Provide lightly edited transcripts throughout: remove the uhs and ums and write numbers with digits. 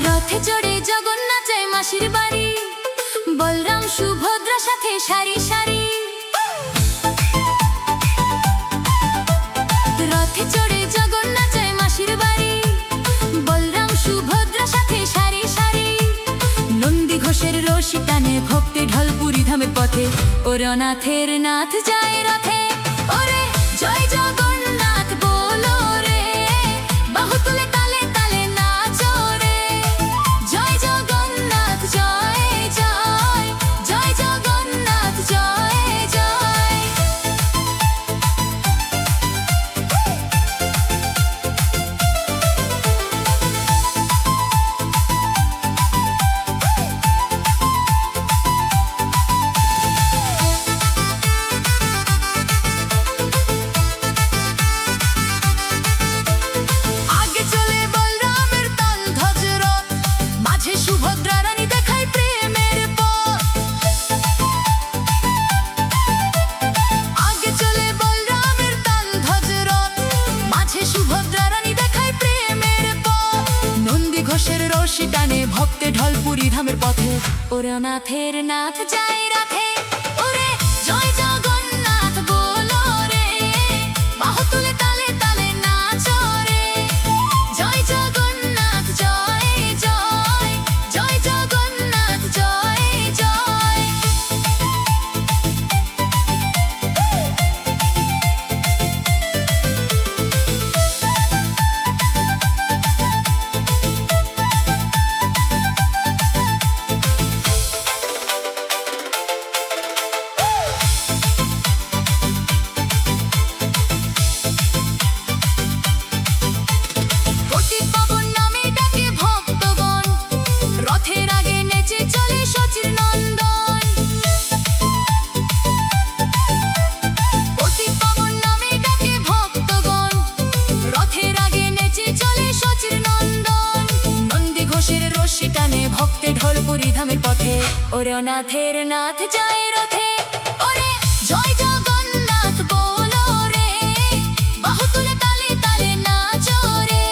রথে চড়ে জগন্নাথ যায় মাসির বাড়ি, বলরাম সুভদ্রা সাথে সারি সারি। রথে চড়ে জগন্নাথ যায় মাসির বাড়ি, বলরাম সুভদ্রা সাথে সারি সারি। নন্দী ঘোষের রশি টানে ভক্তি ঢল পুরী ধামের পথে, ওরে অনাথের নাথ যায় রথে। ওরে জয় জগন্নাথ বলো রে, বাহু তুলে তালে তালে নাচো রে। জয় জগন্নাথ জয় জয়, জয় জগন্নাথ জয় জয়। আগে চলে বলরামের তাল ধ্বজ রথ, মাঝে সুভদ্রা রানী দেখায় প্রেমের পথ। আগে চলে বলরামের তাল ধ্বজ রথ, মাঝে সুভদ্রা রানী দেখায় প্রেমের পথ। নন্দী ঘোষের রশি টানে ভক্তে ঢল পুরী ধামের পথে, ওরে অনাথের নাথ যায় রথে। ওরে জয় জগন্নাথ বলো রে, বাহু তুলে তালে তালে নাচো রে। জয় জগন্নাথ জয় জয়, জয় জগন্নাথ জয় জয়। পতিতপাবন নামে ডাকে ভক্তগণ, রথের আগে নেচে চলে শচীর নন্দন। পতিতপাবন নামে ডাকে ভক্তগণ, রথের আগে নেচে চলে শচীর নন্দন। নন্দী ঘোষের রশি টানে ভক্তে ঢল পুরী ধামের পথে, ওরে অনাথের নাথ যায় রথে। ওরে জয় জগন্নাথ বলো রে, বাহু তুলে তালে তালে নাচো রে।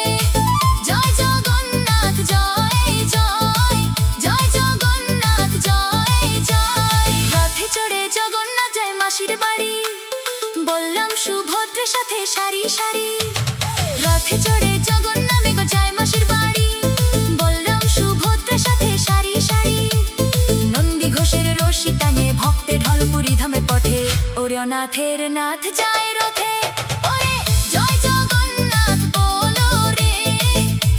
জয় জগন্নাথ জয় জয়, জয় জগন্নাথ জয় জয়। রথে চড়ে জগন্নাথ যায় মাসির বাড়ি, বললাম সুভদ্রের সাথে সারি সারি। রথে চড়ে জগন্নাথ যায় মাসির বাড়ি, বলরাম সুভদ্রের সাথে সারি সারি। নন্দী ঘোষের রশি টানে ভক্তে ঢল পুরী ধামের পথে, ওরে অনাথের নাথ যায় রথে। ওরে জয় জগন্নাথ বলো রে,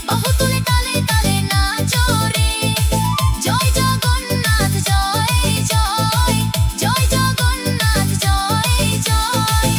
বাহু তুলে তালে তালে নাচো রে। জয় জগন্নাথ জয় জয়, জয় জগন্নাথ জয় জয়।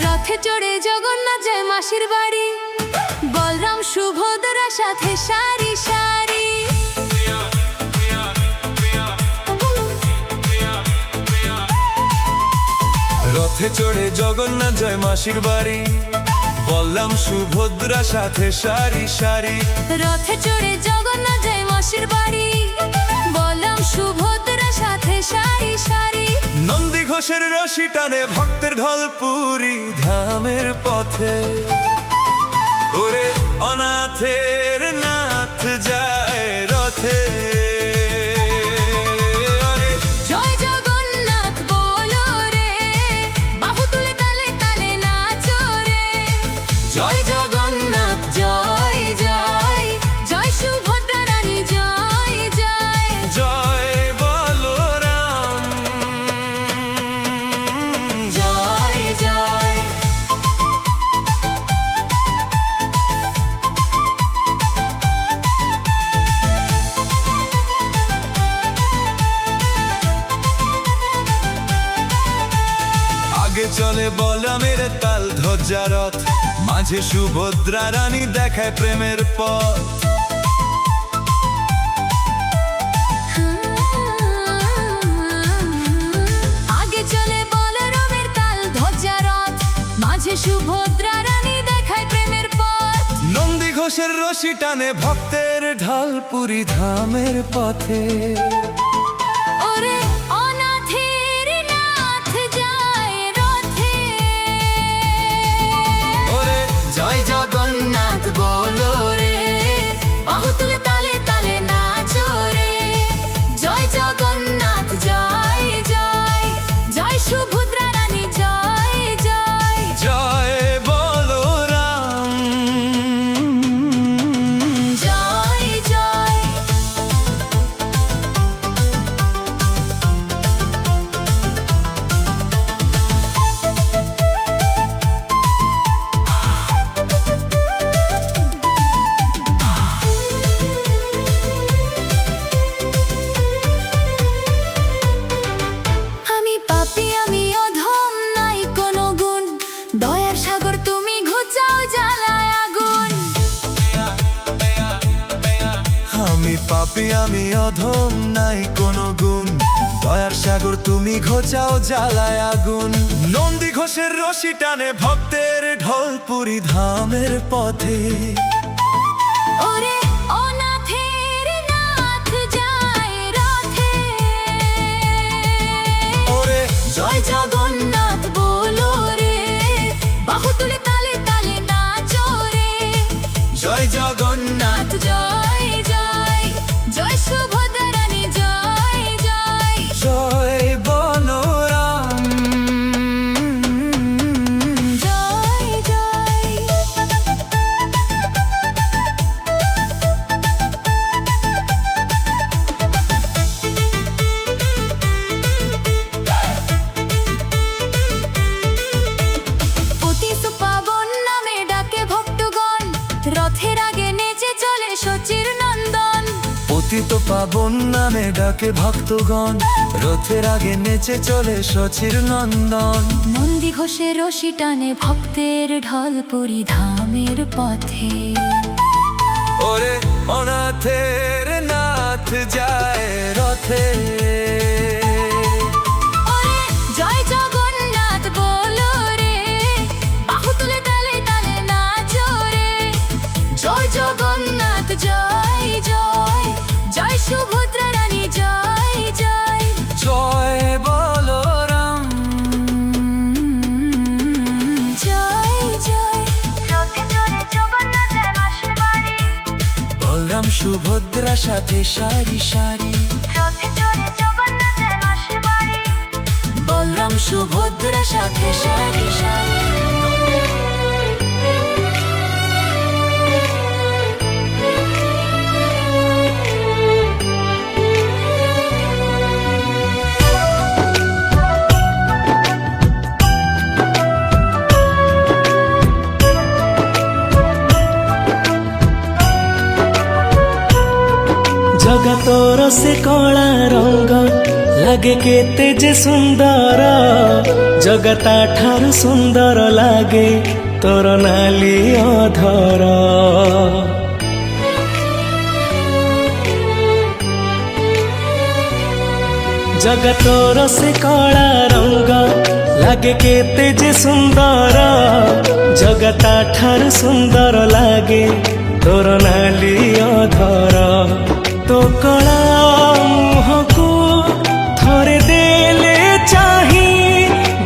রথে চড়ে জগন্নাথ যায় মাসির বাড়ি, বলরাম সুভদ্রা সাথে সারি সারি। রথে চড়ে জগন্নাথ যায় মাসির বাড়ি, বললাম সুভদ্রা সাথে সারি সারি। রথে চড়ে জগন্নাথ যায় মাসির বাড়ি, বলরাম সুভদ্রা সাথে সারি সারি। নন্দী ঘোষের রশি টানে ভক্তের ঢল পুরী ধামের পথে, ওরে অনাথের নাথ যায় রথে। জয় জগন্নাথ বলো রে, বাহু তুলে তালে তালে নাচো রে। জয় জগন্নাথ জয় জয়, জয় সুভদ্রা রানী জয় জয়। জয় বলরাম জয় জয়। বলরামের তাল ধ্বজা রথ, মাঝে সুভদ্রা রানী দেখায় প্রেমের পথ। আগে চলে বলরামের তাল ধ্বজা রথ, মাঝে সুভদ্রা রানী দেখায় প্রেমের পথ। নন্দী ঘোষের রশি টানে ভক্তের ঢল পুরী ধামের পথে। ওরে অনাথের নাথ যায় রথে, ওরে জয় জগন্নাথ বলো রে, বাহু তুলে তালে তালে নাচো রে। জয় জগন্নাথ জয় জয়, জয় সুভদ্রা রানী জয় জয়। জয় বলরাম জয় জয়। আমি পাপী আমি অধম, নাই কোনো গুণ, দয়ার সাগর তুমি ঘুচাও জ্বালায় আগুন। আমি পাপী আমি অধম নাই কোনো গুণ, দয়ার সাগর তুমি ঘোচাও জ্বালায় আগুন। নন্দী ঘোষের রশি টানে ভক্তের ঢল পুরী ধামের পথে। ওরে অনাথের নাথ যায় রথে, ওরে জয় জগন্নাথ বলো রে, বাহু তুলে তালে তালে নাচো রে। জয় জগন্নাথ জয় জয়, জয় সুভদ্রা রানী জয় জয়। জয় বলরাম জয় জয়। পতিত পাবন নামে ডাকে ভক্তগণ, রথের আগে নেচে চলে শচীর নন্দন। পতিত পাবন নামে ডাকে ভক্তগণ, রথের আগে নেচে চলে শচীর নন্দন। নন্দী ঘোষের রশি টানে ভক্তের ঢল পুরী ধামের পথে। ওরে অনাথের নাথ যায় রথে। ওরে জয় জগন্নাথ বলো রে, বাহু তুলে তালে তালে নাচো রে। জয় জগন্নাথ জয় জয়, জয় সুভদ্রা রানী জয় জয়। জয় বলরাম জয় জয়। রথে চড়ে জগন্নাথের মাসির বাড়ি, বলরাম সুভদ্রা সাথে সারি সারি। রথে চড়ে জগন্নাথের মাসির বাড়ি, বলরাম সুভদ্রা সাথে সারি সারি। ଜଗତର ସେ କଳା ରଙ୍ଗ ଲାଗେ କେତେ ଯେ ସୁନ୍ଦର, ଜଗତା ଠାରୁ ସୁନ୍ଦର ଲାଗେ ତୋର ନାଲି ଅଧର। ଜଗତର ସେ କଳା ରଙ୍ଗ ଲାଗେ କେତେ ଯେ ସୁନ୍ଦର, ଜଗତା ଠାରୁ ସୁନ୍ଦର ଲାଗେ ତୋର ନାଲି ଅଧର। तो कला मुहको थरे देले चाही,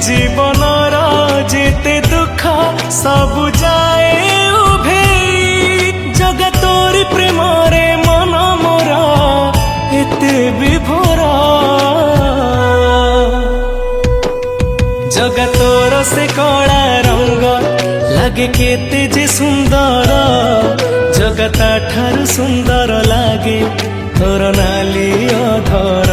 जीवनर जेते दुख सब जाए उभेई। जगतोर प्रेमरे मन मोर एते विभोर, जगतोर से कला रंग लागे केते जे सुंदर, जगता ठारू सुंदर लागे तोर नाली अधर।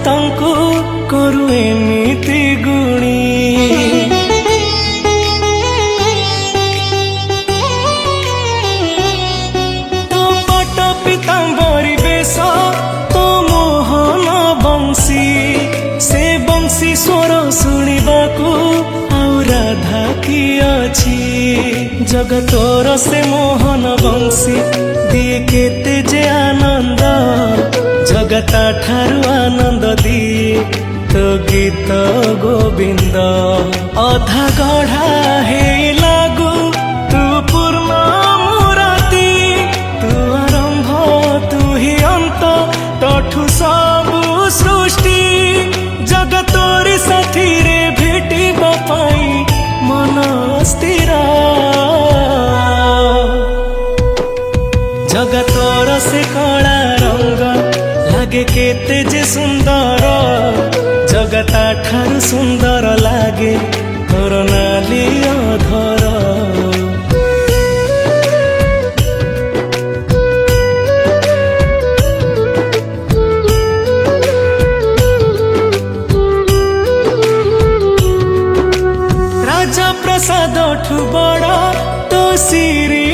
ତାଙ୍କୁ କରୁ ଏମିତି ଗୁଣି ତୋ ପଟ ପିତାମ୍ବରୀ ବେଶ ତୋ ମୋହନ ବଂଶୀ ସେ ବଂଶୀ ସ୍ୱର ଶୁଣିବାକୁ ଆଉ ରାଧା କି ଅଛି ଜଗତର ସେ ମୋହନ ବଂଶୀ ଦିଏ କେତେ ଯେ ଆନନ୍ଦ ଜଗତା ଠାରୁ ଆନନ୍ଦ ଦିଏ ତୋ ଗୀତ ଗୋବିନ୍ଦ ଅଧା ଗଢ଼ା ହେଇ ଲାଗୁ ତୁ ପୂର୍ଣ୍ଣ ମୁରାତି ତୁ ଆରମ୍ଭ ତୁ ହି ଅନ୍ତ ତୋଠୁ ସବୁ ସୃଷ୍ଟି ଜଗତୋରି ସାଥିରେ ଭେଟିବା ପାଇଁ ମନ ସ୍ଥିର ଜଗତର ସେ କଳା ରଙ୍ଗ ଲାଗେ କେତେ ଯେ ସୁନ୍ଦର ଜଗତା ଠାରୁ ସୁନ୍ଦର ଲାଗେ ତୋର ନାଲି ଅଧର ରାଜା ପ୍ରସାଦ ଠୁ ବଡ଼ ତୋ ସିରି